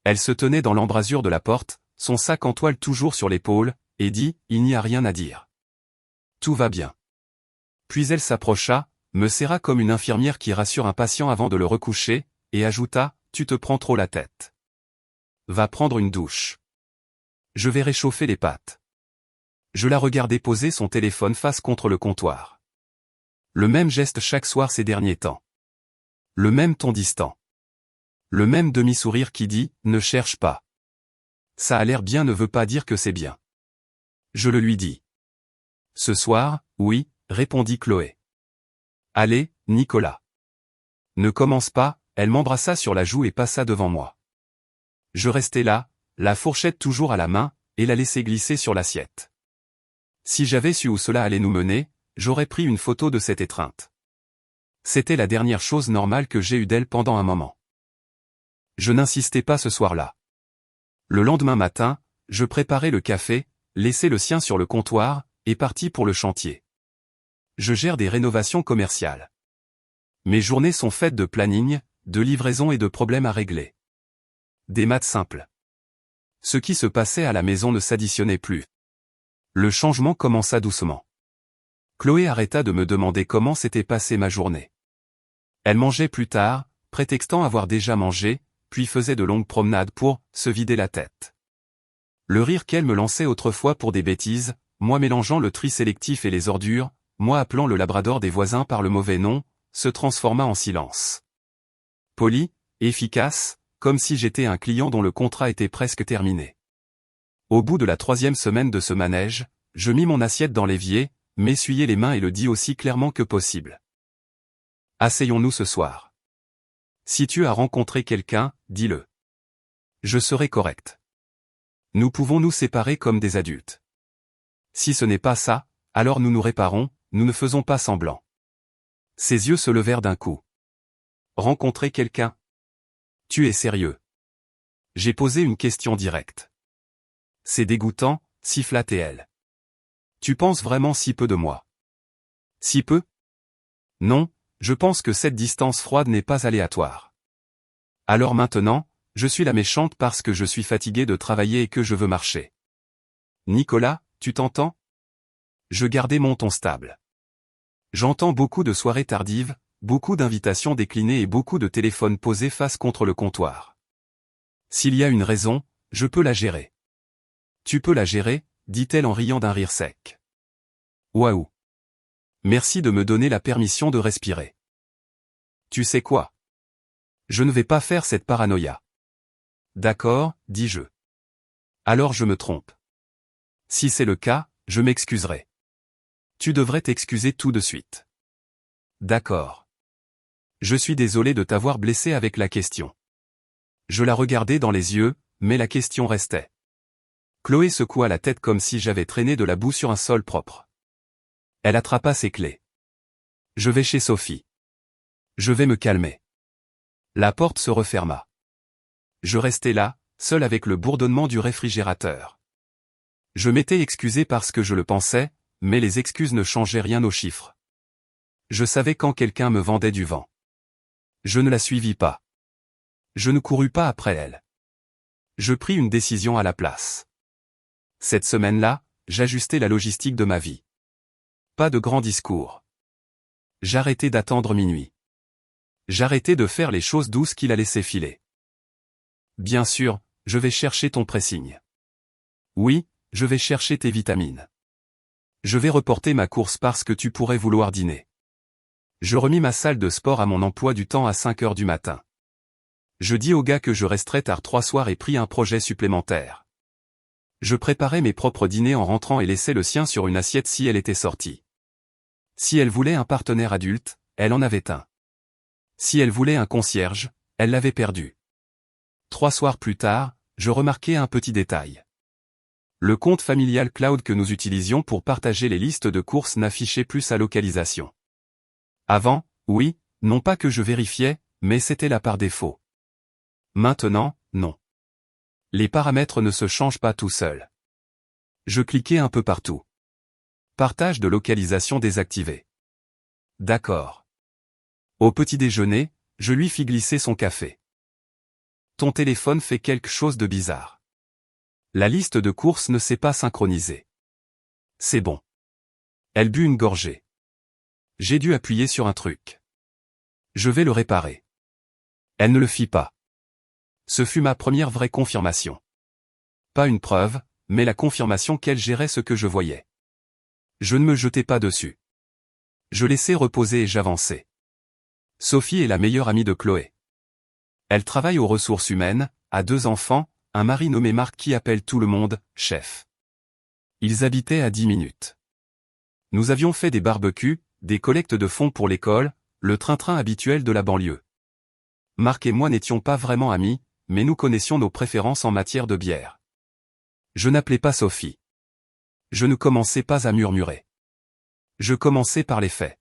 Elle se tenait dans l'embrasure de la porte, son sac en toile toujours sur l'épaule, et dit « Il n'y a rien à dire. Tout va bien. » Puis elle s'approcha, me serra comme une infirmière qui rassure un patient avant de le recoucher, et ajouta « Tu te prends trop la tête. Va prendre une douche. Je vais réchauffer les pattes. » Je la regardais poser son téléphone face contre le comptoir. Le même geste chaque soir ces derniers temps. Le même ton distant. Le même demi-sourire qui dit « Ne cherche pas. Ça a l'air bien ne veut pas dire que c'est bien. » Je le lui dis. Ce soir, oui, répondit Chloé. Allez, Nicolas. Ne commence pas, elle m'embrassa sur la joue et passa devant moi. Je restais là, la fourchette toujours à la main, et la laissai glisser sur l'assiette. Si j'avais su où cela allait nous mener, j'aurais pris une photo de cette étreinte. C'était la dernière chose normale que j'ai eue d'elle pendant un moment. Je n'insistais pas ce soir-là. Le lendemain matin, je préparai le café, laissai le sien sur le comptoir, et partis pour le chantier. Je gère des rénovations commerciales. Mes journées sont faites de planning, de livraison et de problèmes à régler. Des maths simples. Ce qui se passait à la maison ne s'additionnait plus. Le changement commença doucement. Chloé arrêta de me demander comment s'était passée ma journée. Elle mangeait plus tard, prétextant avoir déjà mangé, puis faisait de longues promenades pour se vider la tête. Le rire qu'elle me lançait autrefois pour des bêtises, moi mélangeant le tri sélectif et les ordures, moi appelant le labrador des voisins par le mauvais nom, se transforma en silence. Poli, efficace, comme si j'étais un client dont le contrat était presque terminé. Au bout de la 3e semaine de ce manège, je mis mon assiette dans l'évier, m'essuyai les mains et le dis aussi clairement que possible. Asseyons-nous ce soir. Si tu as rencontré quelqu'un, dis-le. Je serai correct. Nous pouvons nous séparer comme des adultes. Si ce n'est pas ça, alors nous nous réparons, nous ne faisons pas semblant. Ses yeux se levèrent d'un coup. Rencontrer quelqu'un? Tu es sérieux? J'ai posé une question directe. C'est dégoûtant, siffla-t-elle. Tu penses vraiment si peu de moi? Si peu? Non, je pense que cette distance froide n'est pas aléatoire. Alors maintenant, je suis la méchante parce que je suis fatigué de travailler et que je veux marcher. Nicolas, tu t'entends? Je gardais mon ton stable. J'entends beaucoup de soirées tardives, beaucoup d'invitations déclinées et beaucoup de téléphones posés face contre le comptoir. S'il y a une raison, je peux la gérer. Tu peux la gérer, dit-elle en riant d'un rire sec. Waouh! Merci de me donner la permission de respirer. Tu sais quoi? Je ne vais pas faire cette paranoïa. D'accord, dis-je. Alors je me trompe. Si c'est le cas, je m'excuserai. Tu devrais t'excuser tout de suite. D'accord. Je suis désolé de t'avoir blessé avec la question. Je la regardais dans les yeux, mais la question restait. Chloé secoua la tête comme si j'avais traîné de la boue sur un sol propre. Elle attrapa ses clés. Je vais chez Sophie. Je vais me calmer. La porte se referma. Je restais là, seul avec le bourdonnement du réfrigérateur. Je m'étais excusé parce que je le pensais, mais les excuses ne changeaient rien aux chiffres. Je savais quand quelqu'un me vendait du vent. Je ne la suivis pas. Je ne courus pas après elle. Je pris une décision à la place. Cette semaine-là, j'ajustais la logistique de ma vie. Pas de grands discours. J'arrêtais d'attendre minuit. J'arrêtais de faire les choses douces qu'il a laissé filer. Bien sûr, je vais chercher ton pressing. Oui, je vais chercher tes vitamines. Je vais reporter ma course parce que tu pourrais vouloir dîner. Je remis ma salle de sport à mon emploi du temps à 5 heures du matin. Je dis au gars que je resterais tard 3 soirs et pris un projet supplémentaire. Je préparais mes propres dîners en rentrant et laissais le sien sur une assiette si elle était sortie. Si elle voulait un partenaire adulte, elle en avait un. Si elle voulait un concierge, elle l'avait perdu. 3 soirs plus tard, je remarquai un petit détail. Le compte familial cloud que nous utilisions pour partager les listes de courses n'affichait plus sa localisation. Avant, oui, non pas que je vérifiais, mais c'était là par défaut. Maintenant, non. Les paramètres ne se changent pas tout seuls. Je cliquais un peu partout. Partage de localisation désactivé. D'accord. Au petit déjeuner, je lui fis glisser son café. ton téléphone fait quelque chose de bizarre. La liste de courses ne s'est pas synchronisée. C'est bon. Elle but une gorgée. J'ai dû appuyer sur un truc. Je vais le réparer. Elle ne le fit pas. Ce fut ma première vraie confirmation. Pas une preuve, mais la confirmation qu'elle gérait ce que je voyais. Je ne me jetais pas dessus. Je laissais reposer et j'avançais. Sophie est la meilleure amie de Chloé. Elle travaille aux ressources humaines, a 2 enfants, un mari nommé Marc qui appelle tout le monde « chef ». Ils habitaient à 10 minutes. Nous avions fait des barbecues, des collectes de fonds pour l'école, le train-train habituel de la banlieue. Marc et moi n'étions pas vraiment amis, mais nous connaissions nos préférences en matière de bière. Je n'appelais pas Sophie. Je ne commençais pas à murmurer. Je commençais par les faits.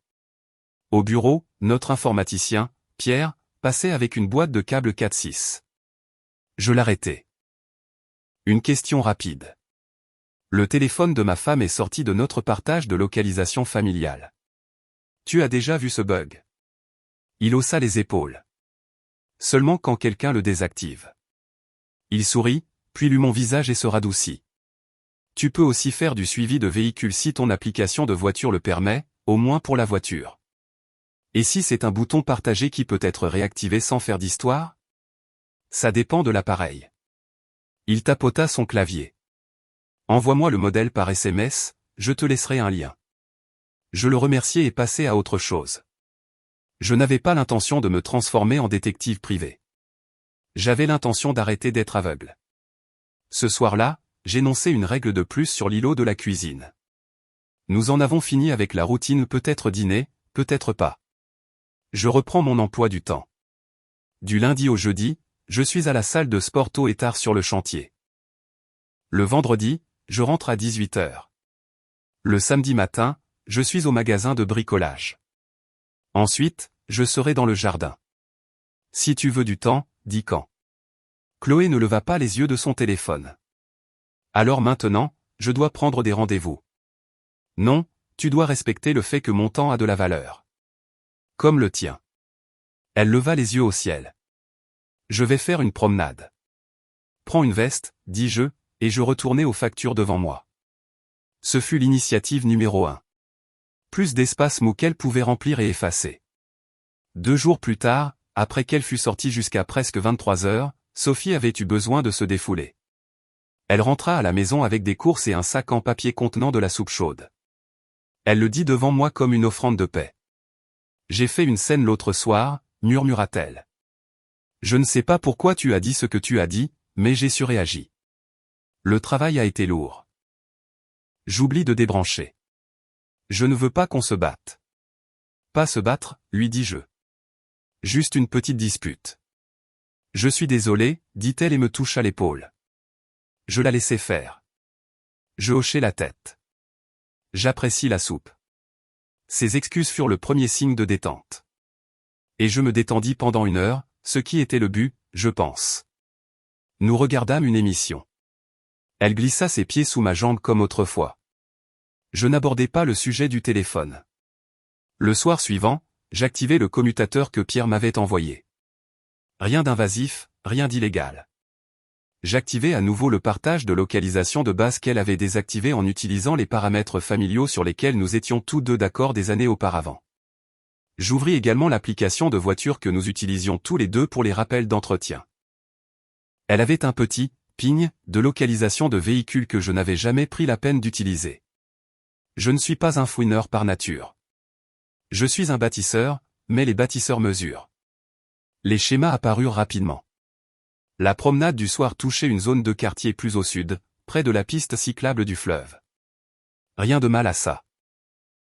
Au bureau, notre informaticien, Pierre, passait avec une boîte de câbles 4-6. Je l'arrêtai. Une question rapide. Le téléphone de ma femme est sorti de notre partage de localisation familiale. Tu as déjà vu ce bug? Il haussa les épaules. Seulement quand quelqu'un le désactive. Il sourit, puis lut mon visage et se radoucit. Tu peux aussi faire du suivi de véhicule si ton application de voiture le permet, au moins pour la voiture. Et si c'est un bouton partagé qui peut être réactivé sans faire d'histoire? Ça dépend de l'appareil. Il tapota son clavier. Envoie-moi le modèle par SMS, je te laisserai un lien. Je le remerciai et passai à autre chose. Je n'avais pas l'intention de me transformer en détective privé. J'avais l'intention d'arrêter d'être aveugle. Ce soir-là, j'énonçai une règle de plus sur l'îlot de la cuisine. Nous en avons fini avec la routine peut-être dîner, peut-être pas. Je reprends mon emploi du temps. Du lundi au jeudi, je suis à la salle de sport tôt et tard sur le chantier. Le vendredi, je rentre à 18h. Le samedi matin, je suis au magasin de bricolage. Ensuite, je serai dans le jardin. Si tu veux du temps, dis quand. Chloé ne leva pas les yeux de son téléphone. Alors maintenant, je dois prendre des rendez-vous. Non, tu dois respecter le fait que mon temps a de la valeur. Comme le tien. Elle leva les yeux au ciel. Je vais faire une promenade. Prends une veste, dis-je, et je retournai aux factures devant moi. Ce fut l'initiative numéro 1. Plus d'espace mou qu'elle pouvait remplir et effacer. 2 jours plus tard, après qu'elle fût sortie jusqu'à presque 23 heures, Sophie avait eu besoin de se défouler. Elle rentra à la maison avec des courses et un sac en papier contenant de la soupe chaude. Elle le dit devant moi comme une offrande de paix. J'ai fait une scène l'autre soir, murmura-t-elle. Je ne sais pas pourquoi tu as dit ce que tu as dit, mais j'ai surréagi. Le travail a été lourd. J'oublie de débrancher. Je ne veux pas qu'on se batte. Pas se battre, lui dis-je. Juste une petite dispute. Je suis désolé, dit-elle et me toucha l'épaule. Je la laissai faire. Je hochai la tête. J'apprécie la soupe. Ces excuses furent le premier signe de détente. Et je me détendis pendant 1 heure, ce qui était le but, je pense. Nous regardâmes une émission. Elle glissa ses pieds sous ma jambe comme autrefois. Je n'abordai pas le sujet du téléphone. Le soir suivant, j'activai le commutateur que Pierre m'avait envoyé. Rien d'invasif, rien d'illégal. J'activai à nouveau le partage de localisation de base qu'elle avait désactivé en utilisant les paramètres familiaux sur lesquels nous étions tous deux d'accord des années auparavant. J'ouvris également l'application de voiture que nous utilisions tous les deux pour les rappels d'entretien. Elle avait un petit ping de localisation de véhicules que je n'avais jamais pris la peine d'utiliser. Je ne suis pas un fouineur par nature. Je suis un bâtisseur, mais les bâtisseurs mesurent. Les schémas apparurent rapidement. La promenade du soir touchait une zone de quartier plus au sud, près de la piste cyclable du fleuve. Rien de mal à ça.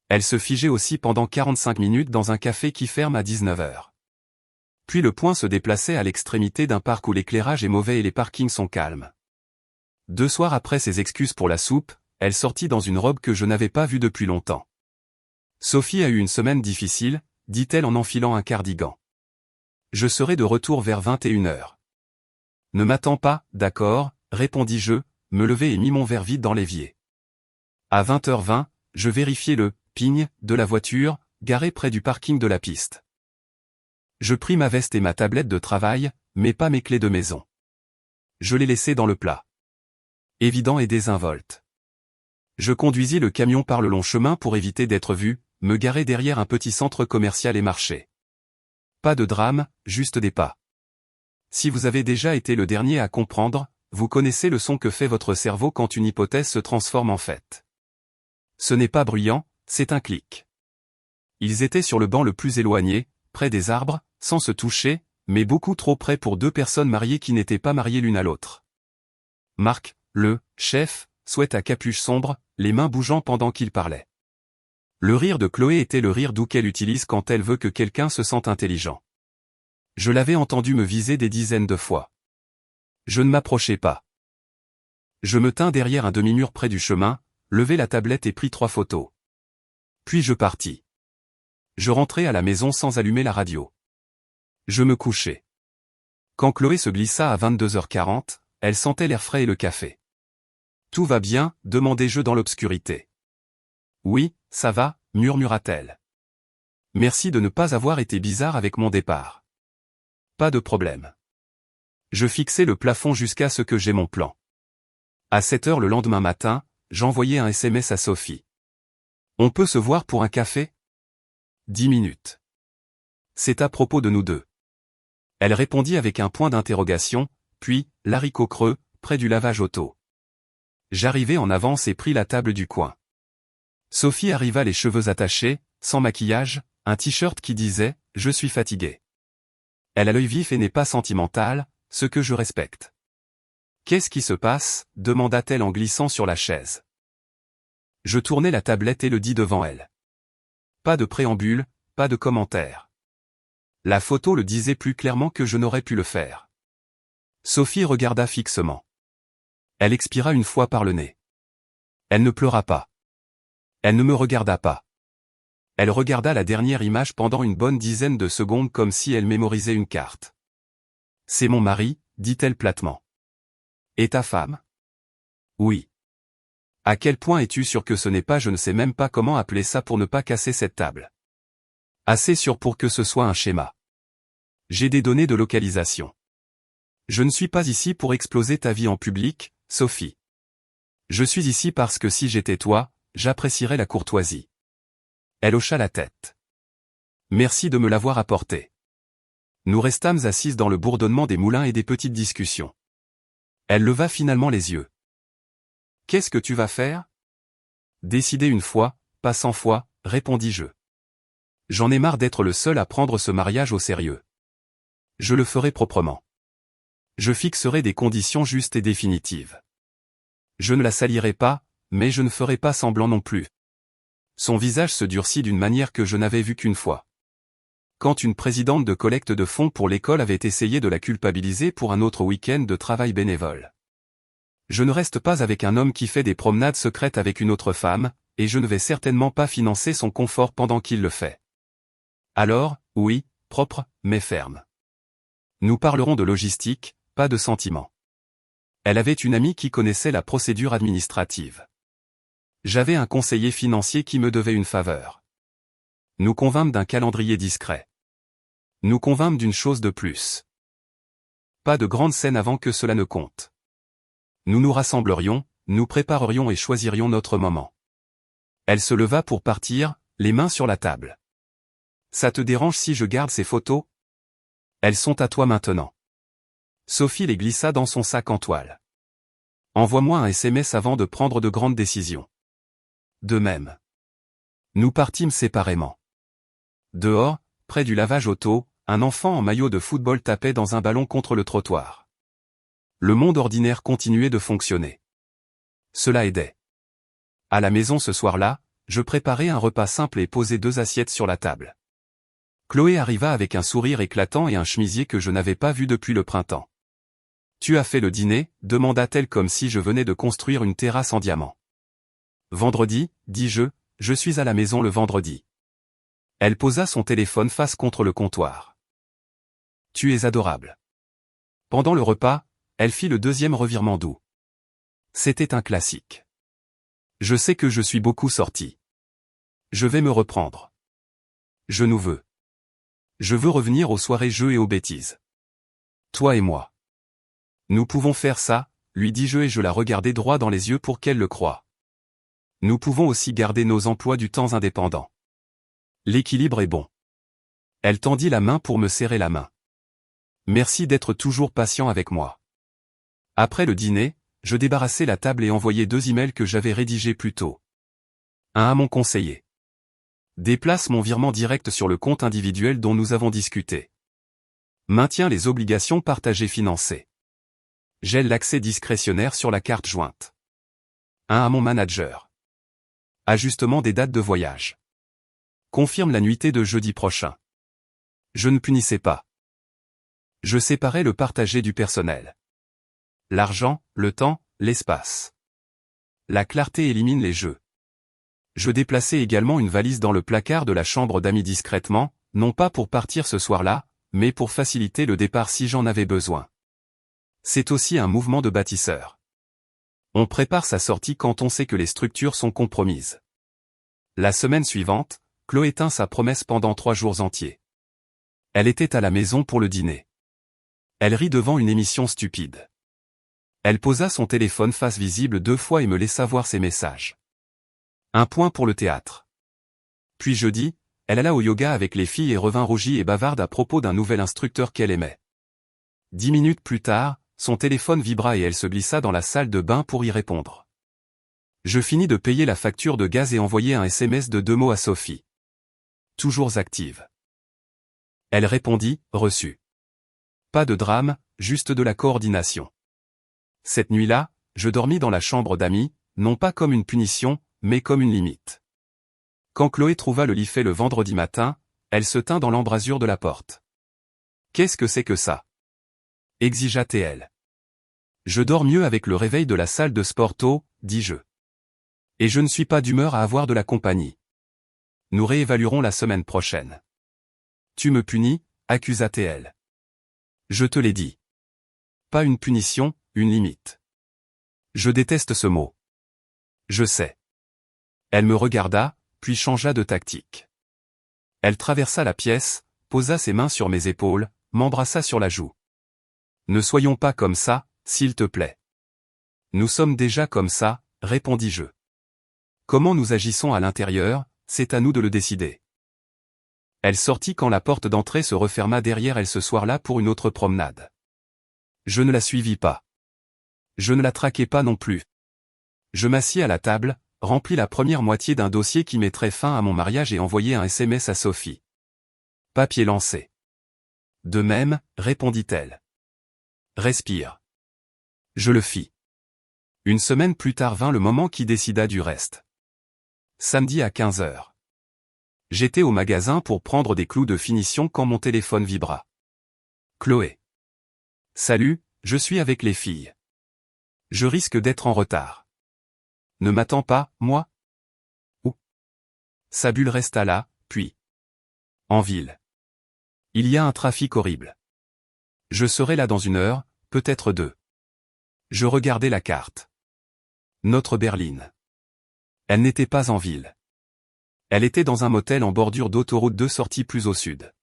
Elle se figeait aussi pendant 45 minutes dans un café qui ferme à 19h. Puis le point se déplaçait à l'extrémité d'un parc où l'éclairage est mauvais et les parkings sont calmes. 2 soirs après ses excuses pour la soupe, elle sortit dans une robe que je n'avais pas vue depuis longtemps. Sophie a eu une semaine difficile, dit-elle en enfilant un cardigan. Je serai de retour vers 21h. Ne m'attends pas, d'accord, répondis-je, me levai et mis mon verre vide dans l'évier. À 20h20, je vérifiai le ping de la voiture, garée près du parking de la piste. Je pris ma veste et ma tablette de travail, mais pas mes clés de maison. Je les laissais dans le plat. Évident et désinvolte. Je conduisis le camion par le long chemin pour éviter d'être vu, me garer derrière un petit centre commercial et marcher. Pas de drame, juste des pas. Si vous avez déjà été le dernier à comprendre, vous connaissez le son que fait votre cerveau quand une hypothèse se transforme en fait. Ce n'est pas bruyant, c'est un clic. Ils étaient sur le banc le plus éloigné, près des arbres, sans se toucher, mais beaucoup trop près pour deux personnes mariées qui n'étaient pas mariées l'une à l'autre. Marc, le chef, souhaite à capuche sombre, les mains bougeant pendant qu'il parlait. Le rire de Chloé était le rire doux qu'elle utilise quand elle veut que quelqu'un se sente intelligent. Je l'avais entendu me viser des dizaines de fois. Je ne m'approchai pas. Je me tins derrière un demi-mur près du chemin, levai la tablette et pris 3 photos. Puis je partis. Je rentrai à la maison sans allumer la radio. Je me couchai. Quand Chloé se glissa à 22h40, elle sentait l'air frais et le café. « Tout va bien ?» demandai-je dans l'obscurité. « Oui, ça va » murmura-t-elle. « Merci de ne pas avoir été bizarre avec mon départ. »« Pas de problème. » Je fixai le plafond jusqu'à ce que j'aie mon plan. À 7h le lendemain matin, j'envoyai un SMS à Sophie. « On peut se voir pour un café ?» 10 minutes. C'est à propos de nous deux. Elle répondit avec un point d'interrogation, puis, l'haricot creux, près du lavage auto. J'arrivai en avance et pris la table du coin. Sophie arriva les cheveux attachés, sans maquillage, un t-shirt qui disait « Je suis fatiguée ». Elle a l'œil vif et n'est pas sentimentale, ce que je respecte. « Qu'est-ce qui se passe ?» demanda-t-elle en glissant sur la chaise. Je tournai la tablette et le dis devant elle. Pas de préambule, pas de commentaire. La photo le disait plus clairement que je n'aurais pu le faire. Sophie regarda fixement. Elle expira une fois par le nez. Elle ne pleura pas. Elle ne me regarda pas. Elle regarda la dernière image pendant une bonne dizaine de secondes comme si elle mémorisait une carte. « C'est mon mari » dit-elle platement. « Et ta femme ?»« Oui. »« À quel point es-tu sûr que ce n'est pas je ne sais même pas comment appeler ça pour ne pas casser cette table. »« Assez sûr pour que ce soit un schéma. J'ai des données de localisation. Je ne suis pas ici pour exploser ta vie en public, Sophie. Je suis ici parce que si j'étais toi, j'apprécierais la courtoisie. » Elle hocha la tête. Merci de me l'avoir apporté. Nous restâmes assises dans le bourdonnement des moulins et des petites discussions. Elle leva finalement les yeux. Qu'est-ce que tu vas faire? Décider une fois, pas 100 fois, répondis-je. J'en ai marre d'être le seul à prendre ce mariage au sérieux. Je le ferai proprement. Je fixerai des conditions justes et définitives. Je ne la salirai pas, mais je ne ferai pas semblant non plus. Son visage se durcit d'une manière que je n'avais vue qu'une fois. Quand une présidente de collecte de fonds pour l'école avait essayé de la culpabiliser pour un autre week-end de travail bénévole. Je ne reste pas avec un homme qui fait des promenades secrètes avec une autre femme, et je ne vais certainement pas financer son confort pendant qu'il le fait. Alors, oui, propre, mais ferme. Nous parlerons de logistique, pas de sentiments. Elle avait une amie qui connaissait la procédure administrative. J'avais un conseiller financier qui me devait une faveur. Nous convînmes d'un calendrier discret. Nous convînmes d'une chose de plus. Pas de grande scène avant que cela ne compte. Nous nous rassemblerions, nous préparerions et choisirions notre moment. Elle se leva pour partir, les mains sur la table. Ça te dérange si je garde ces photos? Elles sont à toi maintenant. Sophie les glissa dans son sac en toile. Envoie-moi un SMS avant de prendre de grandes décisions. De même. Nous partîmes séparément. Dehors, près du lavage auto, un enfant en maillot de football tapait dans un ballon contre le trottoir. Le monde ordinaire continuait de fonctionner. Cela aidait. À la maison ce soir-là, je préparai un repas simple et posai 2 assiettes sur la table. Chloé arriva avec un sourire éclatant et un chemisier que je n'avais pas vu depuis le printemps. « Tu as fait le dîner ?» demanda-t-elle comme si je venais de construire une terrasse en diamant. « Vendredi, dis-je, je suis à la maison le vendredi. » Elle posa son téléphone face contre le comptoir. « Tu es adorable. » Pendant le repas, elle fit le 2e revirement doux. C'était un classique. Je sais que je suis beaucoup sorti. Je vais me reprendre. Je nous veux. Je veux revenir aux soirées jeux et aux bêtises. Toi et moi. Nous pouvons faire ça, lui dis-je et je la regardai droit dans les yeux pour qu'elle le croie. Nous pouvons aussi garder nos emplois du temps indépendants. L'équilibre est bon. Elle tendit la main pour me serrer la main. Merci d'être toujours patient avec moi. Après le dîner, je débarrassai la table et envoyai 2 emails que j'avais rédigés plus tôt. Un à mon conseiller. Déplace mon virement direct sur le compte individuel dont nous avons discuté. Maintiens les obligations partagées financées. Gèle l'accès discrétionnaire sur la carte jointe. Un à mon manager. Ajustement des dates de voyage. Confirme la nuitée de jeudi prochain. Je ne punissais pas. Je séparais le partagé du personnel. L'argent, le temps, l'espace. La clarté élimine les jeux. Je déplaçais également une valise dans le placard de la chambre d'amis discrètement, non pas pour partir ce soir-là, mais pour faciliter le départ si j'en avais besoin. C'est aussi un mouvement de bâtisseur. On prépare sa sortie quand on sait que les structures sont compromises. La semaine suivante, Chloé tint sa promesse pendant 3 jours entiers. Elle était à la maison pour le dîner. Elle rit devant une émission stupide. Elle posa son téléphone face visible 2 fois et me laissa voir ses messages. Un point pour le théâtre. Puis jeudi, elle alla au yoga avec les filles et revint rougie et bavarde à propos d'un nouvel instructeur qu'elle aimait. 10 minutes plus tard, son téléphone vibra et elle se glissa dans la salle de bain pour y répondre. Je finis de payer la facture de gaz et envoyai un SMS de 2 mots à Sophie. Toujours active. Elle répondit, reçu. Pas de drame, juste de la coordination. Cette nuit-là, je dormis dans la chambre d'amis, non pas comme une punition, mais comme une limite. Quand Chloé trouva le lit fait le vendredi matin, elle se tint dans l'embrasure de la porte. « Qu'est-ce que c'est que ça ?» exigea-t-elle. « Je dors mieux avec le réveil de la salle de sport tôt, dis-je. Et je ne suis pas d'humeur à avoir de la compagnie. Nous réévaluerons la semaine prochaine. »« Tu me punis ?» accusa-t-elle. « Je te l'ai dit. Pas une punition, une limite. Je déteste ce mot. Je sais. » Elle me regarda, puis changea de tactique. Elle traversa la pièce, posa ses mains sur mes épaules, m'embrassa sur la joue. « Ne soyons pas comme ça, s'il te plaît. »« Nous sommes déjà comme ça, » répondis-je. « Comment nous agissons à l'intérieur, c'est à nous de le décider. » Elle sortit quand la porte d'entrée se referma derrière elle ce soir-là pour une autre promenade. Je ne la suivis pas. Je ne la traquai pas non plus. Je m'assis à la table, remplis la première moitié d'un dossier qui mettrait fin à mon mariage et envoyai un SMS à Sophie. Papier lancé. De même, répondit-elle. Respire. Je le fis. Une semaine plus tard vint le moment qui décida du reste. Samedi à 15 h. J'étais au magasin pour prendre des clous de finition quand mon téléphone vibra. Chloé. Salut, je suis avec les filles. Je risque d'être en retard. Ne m'attends pas, moi? Où? Sa bulle resta là, puis. En ville. Il y a un trafic horrible. Je serai là dans 1 heure, peut-être 2. Je regardai la carte. Notre berline. Elle n'était pas en ville. Elle était dans un motel en bordure d'autoroute 2 sorties plus au sud.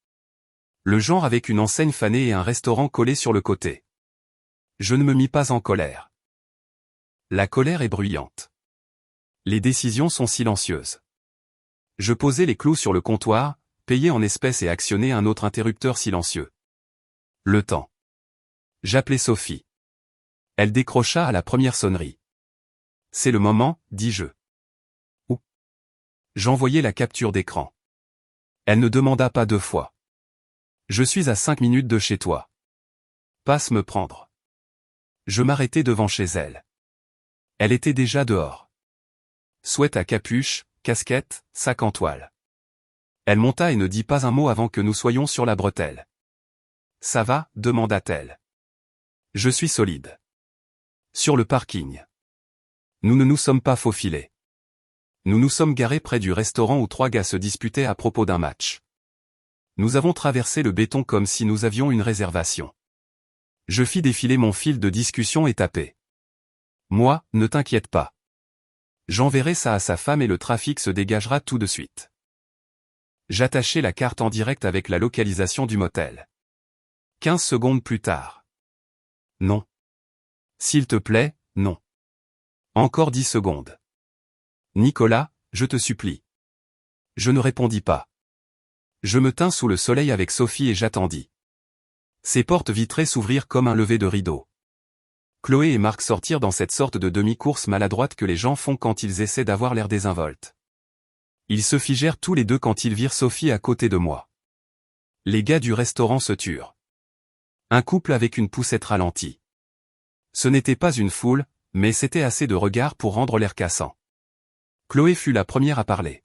Le genre avec une enseigne fanée et un restaurant collé sur le côté. Je ne me mis pas en colère. La colère est bruyante. Les décisions sont silencieuses. Je posai les clous sur le comptoir, payai en espèces et actionnai un autre interrupteur silencieux. Le temps. J'appelai Sophie. Elle décrocha à la première sonnerie. C'est le moment, dis-je. Où? J'envoyai la capture d'écran. Elle ne demanda pas 2 fois. Je suis à 5 minutes de chez toi. Passe me prendre. Je m'arrêtai devant chez elle. Elle était déjà dehors. Sweat à capuche, casquette, sac en toile. Elle monta et ne dit pas un mot avant que nous soyons sur la bretelle. Ça va, demanda-t-elle. Je suis solide. Sur le parking. Nous ne nous sommes pas faufilés. Nous nous sommes garés près du restaurant où 3 gars se disputaient à propos d'un match. Nous avons traversé le béton comme si nous avions une réservation. Je fis défiler mon fil de discussion et tapé. Moi, ne t'inquiète pas. J'enverrai ça à sa femme et le trafic se dégagera tout de suite. J'attachai la carte en direct avec la localisation du motel. 15 secondes plus tard. Non. S'il te plaît, non. Encore 10 secondes. Nicolas, je te supplie. Je ne répondis pas. Je me tins sous le soleil avec Sophie et j'attendis. Ces portes vitrées s'ouvrirent comme un lever de rideau. Chloé et Marc sortirent dans cette sorte de demi-course maladroite que les gens font quand ils essaient d'avoir l'air désinvoltes. Ils se figèrent tous les deux quand ils virent Sophie à côté de moi. Les gars du restaurant se turent. Un couple avec une poussette ralentie. Ce n'était pas une foule, mais c'était assez de regards pour rendre l'air cassant. Chloé fut la première à parler.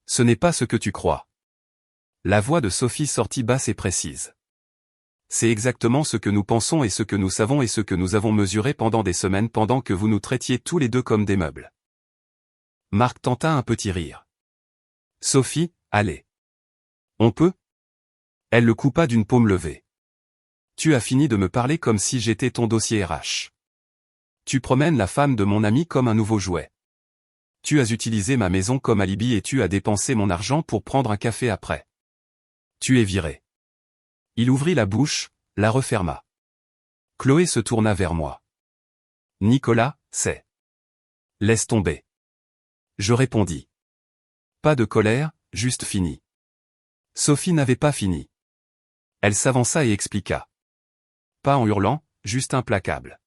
Ce n'est pas ce que tu crois. La voix de Sophie sortit basse et précise. C'est exactement ce que nous pensons et ce que nous savons et ce que nous avons mesuré pendant des semaines pendant que vous nous traitiez tous les deux comme des meubles. Marc tenta un petit rire. Sophie, allez. On peut? Elle le coupa d'une paume levée. Tu as fini de me parler comme si j'étais ton dossier RH. Tu promènes la femme de mon ami comme un nouveau jouet. Tu as utilisé ma maison comme alibi et tu as dépensé mon argent pour prendre un café après. Tu es viré. Il ouvrit la bouche, la referma. Chloé se tourna vers moi. Nicolas, c'est. Laisse tomber. Je répondis. Pas de colère, juste fini. Sophie n'avait pas fini. Elle s'avança et expliqua. Pas en hurlant, juste implacable.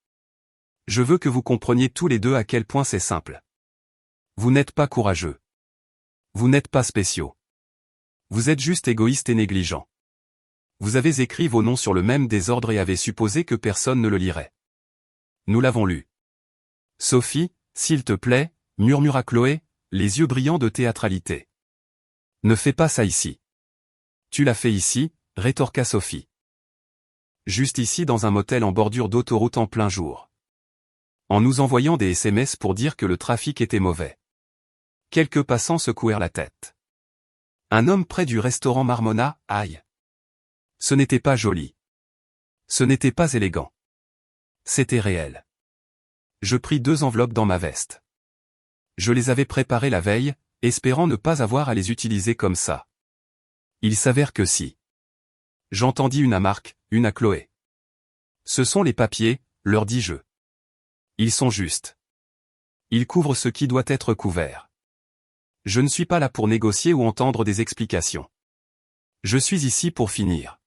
Je veux que vous compreniez tous les deux à quel point c'est simple. Vous n'êtes pas courageux. Vous n'êtes pas spéciaux. Vous êtes juste égoïste et négligent. Vous avez écrit vos noms sur le même désordre et avez supposé que personne ne le lirait. Nous l'avons lu. Sophie, s'il te plaît, murmura Chloé, les yeux brillants de théâtralité. Ne fais pas ça ici. Tu l'as fait ici, rétorqua Sophie. Juste ici dans un motel en bordure d'autoroute en plein jour. En nous envoyant des SMS pour dire que le trafic était mauvais. Quelques passants secouèrent la tête. Un homme près du restaurant marmonna, aïe. Ce n'était pas joli. Ce n'était pas élégant. C'était réel. Je pris 2 enveloppes dans ma veste. Je les avais préparées la veille, espérant ne pas avoir à les utiliser comme ça. Il s'avère que si. J'entendis une à Marc, une à Chloé. Ce sont les papiers, leur dis-je. Ils sont justes. Ils couvrent ce qui doit être couvert. Je ne suis pas là pour négocier ou entendre des explications. Je suis ici pour finir.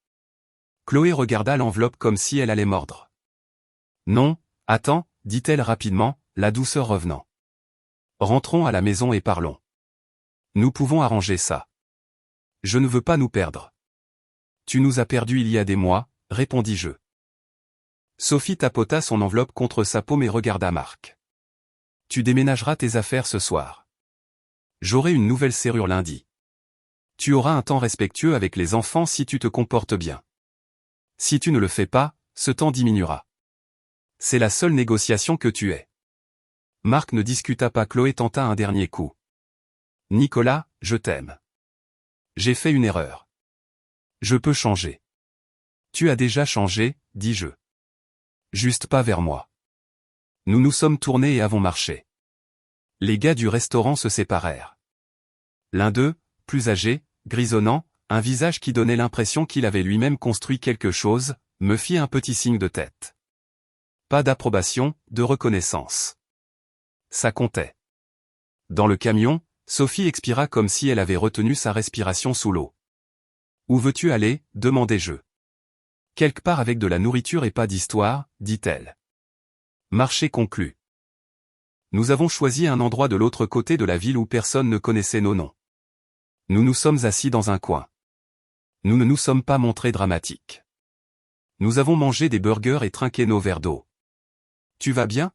Chloé regarda l'enveloppe comme si elle allait mordre. Non, attends, dit-elle rapidement, la douceur revenant. Rentrons à la maison et parlons. Nous pouvons arranger ça. Je ne veux pas nous perdre. Tu nous as perdus il y a des mois, répondis-je. Sophie tapota son enveloppe contre sa paume et regarda Marc. Tu déménageras tes affaires ce soir. J'aurai une nouvelle serrure lundi. Tu auras un temps respectueux avec les enfants si tu te comportes bien. Si tu ne le fais pas, ce temps diminuera. C'est la seule négociation que tu aies. Marc ne discuta pas. Chloé tenta un dernier coup. Nicolas, je t'aime. J'ai fait une erreur. Je peux changer. Tu as déjà changé, dis-je. Juste pas vers moi. Nous nous sommes tournés et avons marché. Les gars du restaurant se séparèrent. L'un d'eux, plus âgé, grisonnant, un visage qui donnait l'impression qu'il avait lui-même construit quelque chose, me fit un petit signe de tête. Pas d'approbation, de reconnaissance. Ça comptait. Dans le camion, Sophie expira comme si elle avait retenu sa respiration sous l'eau. Où veux-tu aller, demandai-je. Quelque part avec de la nourriture et pas d'histoire, dit-elle. Marché conclu. Nous avons choisi un endroit de l'autre côté de la ville où personne ne connaissait nos noms. Nous nous sommes assis dans un coin. Nous ne nous sommes pas montrés dramatiques. Nous avons mangé des burgers et trinqué nos verres d'eau. Tu vas bien?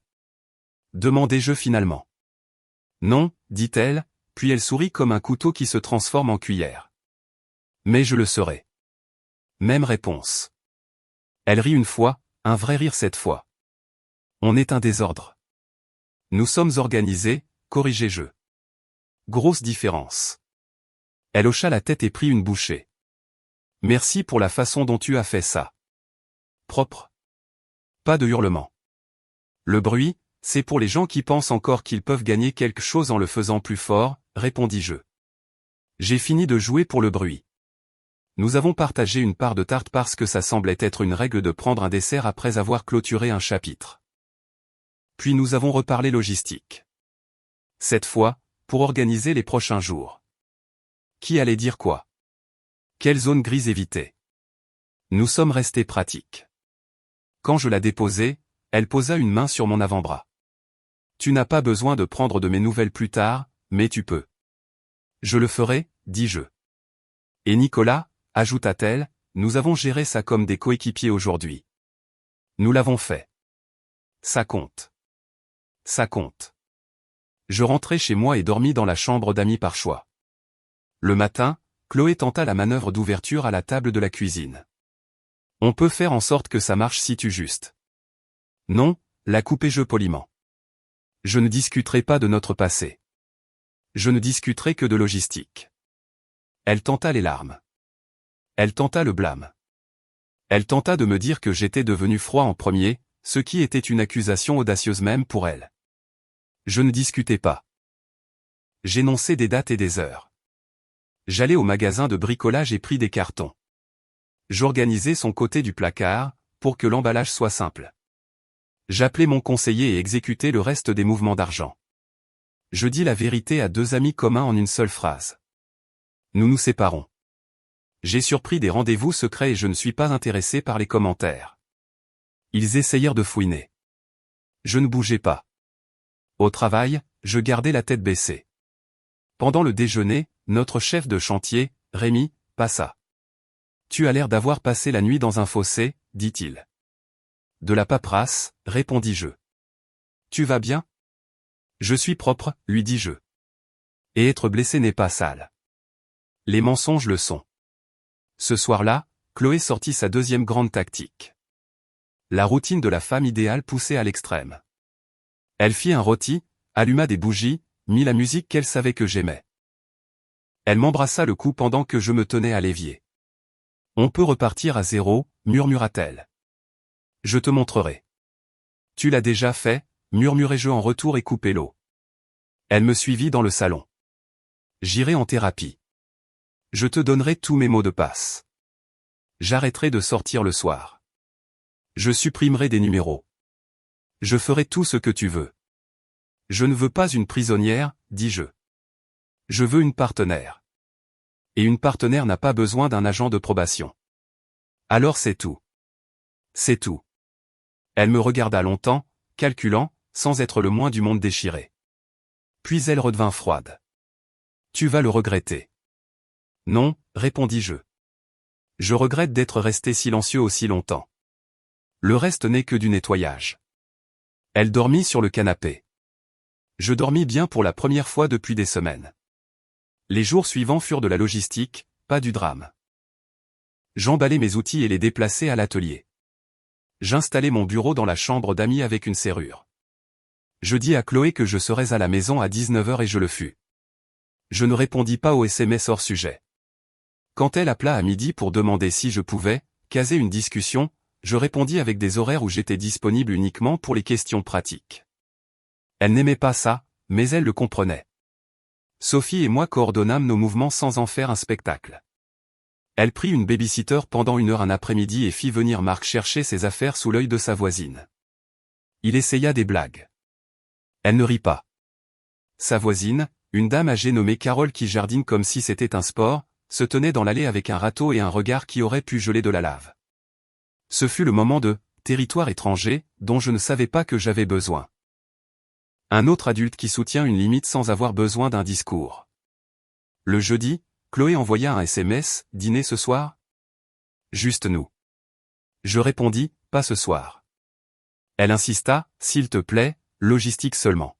Demandai-je finalement. Non, dit-elle, puis elle sourit comme un couteau qui se transforme en cuillère. Mais je le serai. Même réponse. Elle rit une fois, un vrai rire cette fois. On est un désordre. Nous sommes organisés, corrigeai-je. Grosse différence. Elle hocha la tête et prit une bouchée. Merci pour la façon dont tu as fait ça. Propre. Pas de hurlement. Le bruit, c'est pour les gens qui pensent encore qu'ils peuvent gagner quelque chose en le faisant plus fort, répondis-je. J'ai fini de jouer pour le bruit. Nous avons partagé une part de tarte parce que ça semblait être une règle de prendre un dessert après avoir clôturé un chapitre. Puis nous avons reparlé logistique. Cette fois, pour organiser les prochains jours. Qui allait dire quoi? Quelle zone grise éviter? Nous sommes restés pratiques. Quand je la déposai, elle posa une main sur mon avant-bras. Tu n'as pas besoin de prendre de mes nouvelles plus tard, mais tu peux. Je le ferai, dis-je. Et Nicolas, ajouta-t-elle, nous avons géré ça comme des coéquipiers aujourd'hui. Nous l'avons fait. Ça compte. Ça compte. Je rentrai chez moi et dormis dans la chambre d'amis par choix. Le matin, Chloé tenta la manœuvre d'ouverture à la table de la cuisine. On peut faire en sorte que ça marche si tu juste. Non, la coupai-je poliment. Je ne discuterai pas de notre passé. Je ne discuterai que de logistique. Elle tenta les larmes. Elle tenta le blâme. Elle tenta de me dire que j'étais devenu froid en premier, ce qui était une accusation audacieuse même pour elle. Je ne discutais pas. J'énonçais des dates et des heures. J'allais au magasin de bricolage et pris des cartons. J'organisais son côté du placard, pour que l'emballage soit simple. J'appelais mon conseiller et exécutais le reste des mouvements d'argent. Je dis la vérité à deux amis communs en une seule phrase. Nous nous séparons. J'ai surpris des rendez-vous secrets et je ne suis pas intéressé par les commentaires. Ils essayèrent de fouiner. Je ne bougeais pas. Au travail, je gardais la tête baissée. Pendant le déjeuner, notre chef de chantier, Rémi, passa. Tu as l'air d'avoir passé la nuit dans un fossé, dit-il. De la paperasse, répondis-je. Tu vas bien? Je suis propre, lui dis-je. Et être blessé n'est pas sale. Les mensonges le sont. Ce soir-là, Chloé sortit sa deuxième grande tactique. La routine de la femme idéale poussée à l'extrême. Elle fit un rôti, alluma des bougies, mit la musique qu'elle savait que j'aimais. Elle m'embrassa le cou pendant que je me tenais à l'évier. On peut repartir à zéro, murmura-t-elle. Je te montrerai. Tu l'as déjà fait, murmurai-je en retour et coupai l'eau. Elle me suivit dans le salon. J'irai en thérapie. Je te donnerai tous mes mots de passe. J'arrêterai de sortir le soir. Je supprimerai des numéros. Je ferai tout ce que tu veux. Je ne veux pas une prisonnière, dis-je. Je veux une partenaire. Et une partenaire n'a pas besoin d'un agent de probation. Alors c'est tout. C'est tout. Elle me regarda longtemps, calculant, sans être le moins du monde déchiré. Puis elle redevint froide. Tu vas le regretter. Non, répondis-je. Je regrette d'être resté silencieux aussi longtemps. Le reste n'est que du nettoyage. Elle dormit sur le canapé. Je dormis bien pour la première fois depuis des semaines. Les jours suivants furent de la logistique, pas du drame. J'emballai mes outils et les déplaçai à l'atelier. J'installai mon bureau dans la chambre d'amis avec une serrure. Je dis à Chloé que je serais à la maison à 19h et je le fus. Je ne répondis pas aux SMS hors sujet. Quand elle appela à midi pour demander si je pouvais caser une discussion, je répondis avec des horaires où j'étais disponible uniquement pour les questions pratiques. Elle n'aimait pas ça, mais elle le comprenait. Sophie et moi coordonnâmes nos mouvements sans en faire un spectacle. Elle prit une babysitter pendant 1 heure un après-midi et fit venir Marc chercher ses affaires sous l'œil de sa voisine. Il essaya des blagues. Elle ne rit pas. Sa voisine, une dame âgée nommée Carole qui jardine comme si c'était un sport, se tenait dans l'allée avec un râteau et un regard qui aurait pu geler de la lave. Ce fut le moment de « territoire étranger » dont je ne savais pas que j'avais besoin. Un autre adulte qui soutient une limite sans avoir besoin d'un discours. Le jeudi, Chloé envoya un SMS, « Dîner ce soir ?» Juste nous. Je répondis, « Pas ce soir. » Elle insista, « S'il te plaît, logistique seulement. »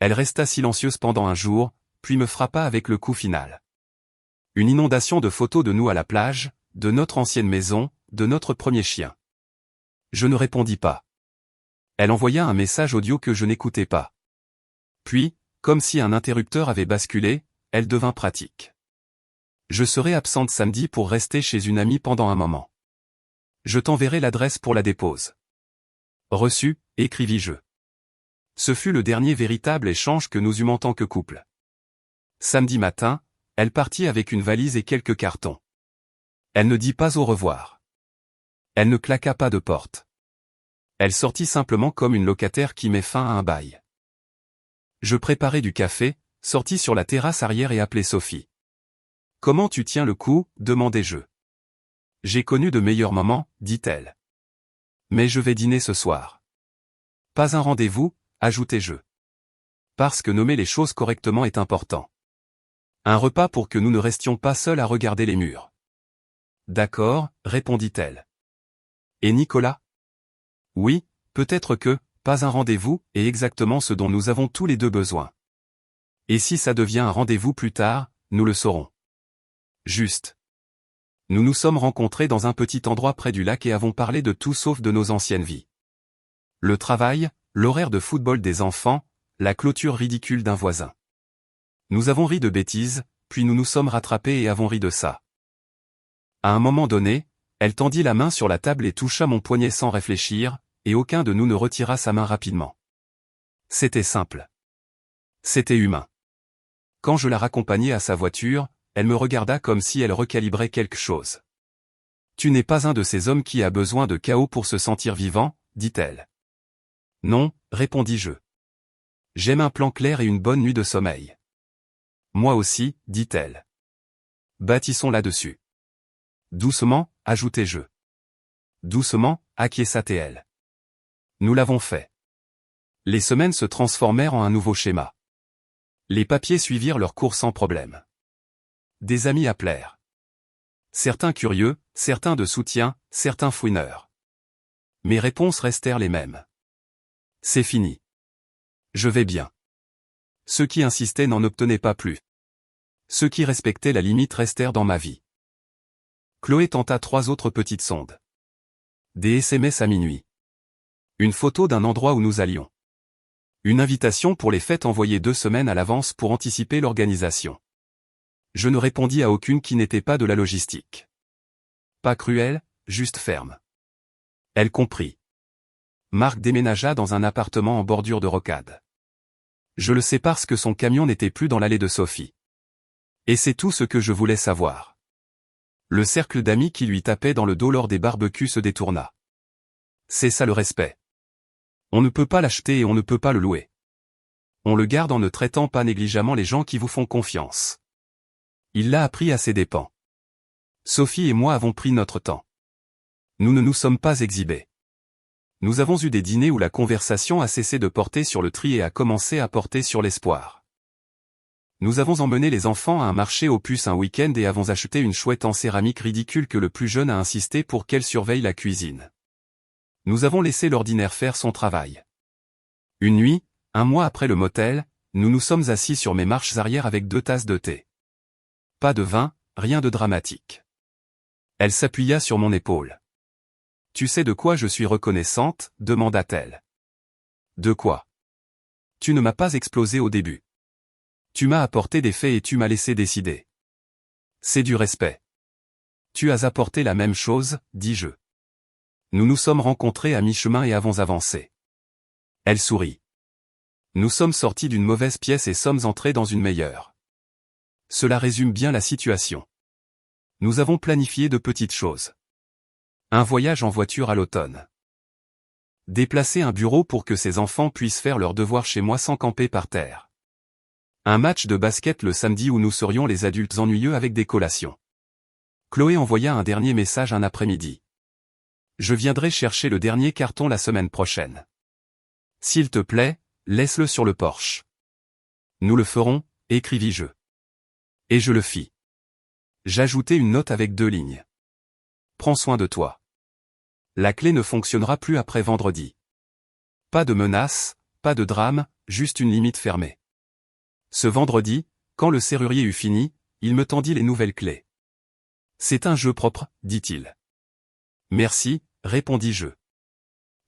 Elle resta silencieuse pendant un jour, puis me frappa avec le coup final. Une inondation de photos de nous à la plage, de notre ancienne maison, de notre premier chien. Je ne répondis pas. Elle envoya un message audio que je n'écoutais pas. Puis, comme si un interrupteur avait basculé, elle devint pratique. Je serai absente samedi pour rester chez une amie pendant un moment. Je t'enverrai l'adresse pour la dépose. Reçu, écrivis-je. Ce fut le dernier véritable échange que nous eûmes en tant que couple. Samedi matin, elle partit avec une valise et quelques cartons. Elle ne dit pas au revoir. Elle ne claqua pas de porte. Elle sortit simplement comme une locataire qui met fin à un bail. Je préparai du café, sortis sur la terrasse arrière et appelai Sophie. « Comment tu tiens le coup ?» demandai-je. « J'ai connu de meilleurs moments, dit-elle. Mais je vais dîner ce soir. » Pas un rendez-vous, ajoutai-je. Parce que nommer les choses correctement est important. Un repas pour que nous ne restions pas seuls à regarder les murs. D'accord, répondit-elle. Et Nicolas? Oui, peut-être que, pas un rendez-vous, est exactement ce dont nous avons tous les deux besoin. Et si ça devient un rendez-vous plus tard, nous le saurons. Juste. Nous nous sommes rencontrés dans un petit endroit près du lac et avons parlé de tout sauf de nos anciennes vies. Le travail, l'horaire de football des enfants, la clôture ridicule d'un voisin. Nous avons ri de bêtises, puis nous nous sommes rattrapés et avons ri de ça. À un moment donné, elle tendit la main sur la table et toucha mon poignet sans réfléchir, et aucun de nous ne retira sa main rapidement. C'était simple. C'était humain. Quand je la raccompagnai à sa voiture, elle me regarda comme si elle recalibrait quelque chose. « Tu n'es pas un de ces hommes qui a besoin de chaos pour se sentir vivant, dit-elle. »« Non, répondis-je. J'aime un plan clair et une bonne nuit de sommeil. »« Moi aussi, dit-elle. »« Bâtissons là-dessus. » Doucement, ajoutai-je. Doucement, acquiesça-t-elle. Nous l'avons fait. Les semaines se transformèrent en un nouveau schéma. Les papiers suivirent leur cours sans problème. Des amis appelèrent. Certains curieux, certains de soutien, certains fouineurs. Mes réponses restèrent les mêmes. C'est fini. Je vais bien. Ceux qui insistaient n'en obtenaient pas plus. Ceux qui respectaient la limite restèrent dans ma vie. Chloé tenta 3 autres petites sondes. Des SMS à minuit. Une photo d'un endroit où nous allions. Une invitation pour les fêtes envoyée 2 semaines à l'avance pour anticiper l'organisation. Je ne répondis à aucune qui n'était pas de la logistique. Pas cruel, juste ferme. Elle comprit. Marc déménagea dans un appartement en bordure de rocade. Je le sais parce que son camion n'était plus dans l'allée de Sophie. Et c'est tout ce que je voulais savoir. Le cercle d'amis qui lui tapait dans le dos lors des barbecues se détourna. C'est ça le respect. On ne peut pas l'acheter et on ne peut pas le louer. On le garde en ne traitant pas négligemment les gens qui vous font confiance. Il l'a appris à ses dépens. Sophie et moi avons pris notre temps. Nous ne nous sommes pas exhibés. Nous avons eu des dîners où la conversation a cessé de porter sur le tri et a commencé à porter sur l'espoir. Nous avons emmené les enfants à un marché aux puces un week-end et avons acheté une chouette en céramique ridicule que le plus jeune a insisté pour qu'elle surveille la cuisine. Nous avons laissé l'ordinaire faire son travail. Une nuit, 1 mois après le motel, nous nous sommes assis sur mes marches arrière avec 2 tasses de thé. Pas de vin, rien de dramatique. Elle s'appuya sur mon épaule. « Tu sais de quoi je suis reconnaissante ?» demanda-t-elle. « De quoi ? Tu ne m'as pas explosé au début. Tu m'as apporté des faits et tu m'as laissé décider. C'est du respect. Tu as apporté la même chose, dis-je. Nous nous sommes rencontrés à mi-chemin et avons avancé. » Elle sourit. Nous sommes sortis d'une mauvaise pièce et sommes entrés dans une meilleure. Cela résume bien la situation. Nous avons planifié de petites choses. Un voyage en voiture à l'automne. Déplacer un bureau pour que ses enfants puissent faire leurs devoirs chez moi sans camper par terre. Un match de basket le samedi où nous serions les adultes ennuyeux avec des collations. Chloé envoya un dernier message un après-midi. Je viendrai chercher le dernier carton la semaine prochaine. S'il te plaît, laisse-le sur le porche. Nous le ferons, écrivis-je. Et je le fis. J'ajoutai une note avec 2 lignes. Prends soin de toi. La clé ne fonctionnera plus après vendredi. Pas de menace, pas de drame, juste une limite fermée. Ce vendredi, quand le serrurier eut fini, il me tendit les nouvelles clés. C'est un jeu propre, dit-il. Merci, répondis-je.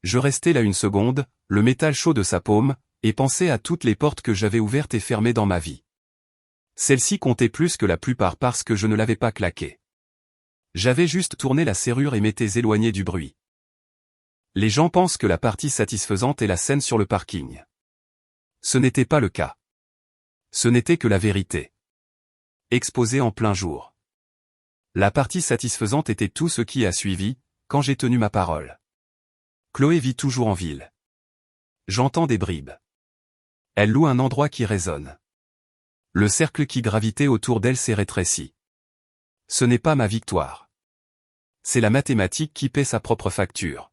Je restai là 1 seconde, le métal chaud de sa paume, et pensais à toutes les portes que j'avais ouvertes et fermées dans ma vie. Celle-ci comptait plus que la plupart parce que je ne l'avais pas claquée. J'avais juste tourné la serrure et m'étais éloigné du bruit. Les gens pensent que la partie satisfaisante est la scène sur le parking. Ce n'était pas le cas. Ce n'était que la vérité. Exposée en plein jour. La partie satisfaisante était tout ce qui a suivi, quand j'ai tenu ma parole. Chloé vit toujours en ville. J'entends des bribes. Elle loue un endroit qui résonne. Le cercle qui gravitait autour d'elle s'est rétréci. Ce n'est pas ma victoire. C'est la mathématique qui paie sa propre facture.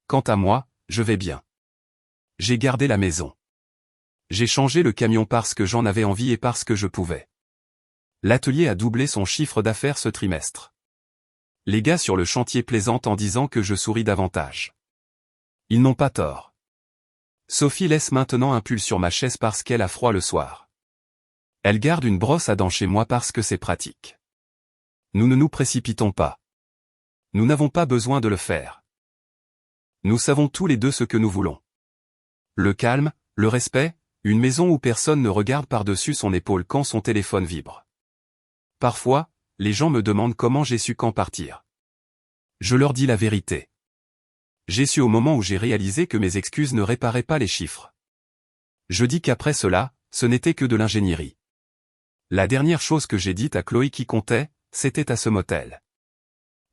Quant à moi, je vais bien. J'ai gardé la maison. J'ai changé le camion parce que j'en avais envie et parce que je pouvais. L'atelier a doublé son chiffre d'affaires ce trimestre. Les gars sur le chantier plaisantent en disant que je souris davantage. Ils n'ont pas tort. Sophie laisse maintenant un pull sur ma chaise parce qu'elle a froid le soir. Elle garde une brosse à dents chez moi parce que c'est pratique. Nous ne nous précipitons pas. Nous n'avons pas besoin de le faire. Nous savons tous les deux ce que nous voulons. Le calme, le respect, une maison où personne ne regarde par-dessus son épaule quand son téléphone vibre. Parfois, les gens me demandent comment j'ai su quand partir. Je leur dis la vérité. J'ai su au moment où j'ai réalisé que mes excuses ne réparaient pas les chiffres. Je dis qu'après cela, ce n'était que de l'ingénierie. La dernière chose que j'ai dite à Chloé qui comptait, c'était à ce motel.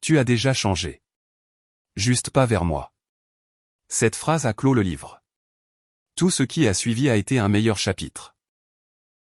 Tu as déjà changé. Juste pas vers moi. Cette phrase a clos le livre. Tout ce qui a suivi a été un meilleur chapitre.